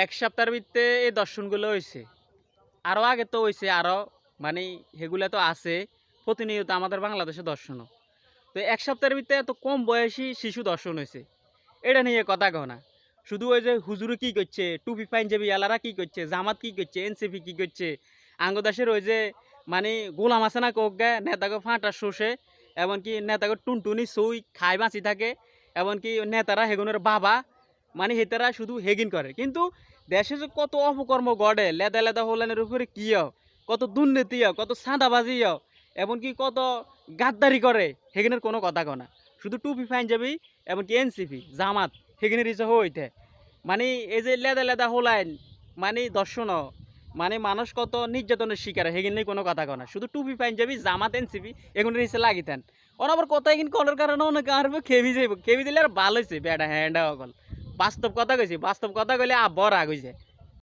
এক সপ্তাহের ভিতরে এই দর্শনগুলো হয়েছে। আরও আগে তো হয়েছে, আরও মানে সেগুলো তো আছে প্রতিনিয়ত আমাদের বাংলাদেশে দর্শনও। তো এক সপ্তাহের ভিতরে এত কম বয়সী শিশু দর্শন হয়েছে, এটা নিয়ে কথা কও না। শুধু ওই যে হুজুরে কি করছে, টুপি পাঞ্জাবি আলারা কি করছে, জামাত কি করছে, এনসিপি কি করছে, আঙ্গদাসের ওই যে মানে গোলাম আছে না কোক গে নেতাকে ফাঁটা শোষে, এমনকি নেতাকে টুনটুনি সই খাই বাঁচি থাকে, এমনকি নেতারা হেগুনের বাবা, মানে হেতারা শুধু হেগিন করে। কিন্তু দেশে যে কত অপকর্ম গড়ে লেদা লেদা হোলানের উপরে কি কত দুর্নীতি কত সাঁদাবাজি এমনকি কত গাদ্দারি করে, হেগিনের কোনো কথা কয় না। শুধু টুপি পাঞ্জাবি এমনকি এনসিপি জামাত সেখানে রিসে হইতে মানে এই যে লেদা লেদা হোলাইন মানে দর্শন, মানে মানুষ কত নির্যাতনের শিকার সেখানে কোনো কথা কয় না। শুধু টুপি পাঞ্জাবি জামাত এনসিপি এগুলো রিসে লাগিতেন। ওর আবার কথা এখানে কলার কারণে অনেকে আর খেবি যাইব, খেবি দিলে আর ভালো হয়েছে বেটা হ্যান্ডা অকল। বাস্তব কথা কইছি, বাস্তব কথা কইলে আবার রাগ হয়েছে।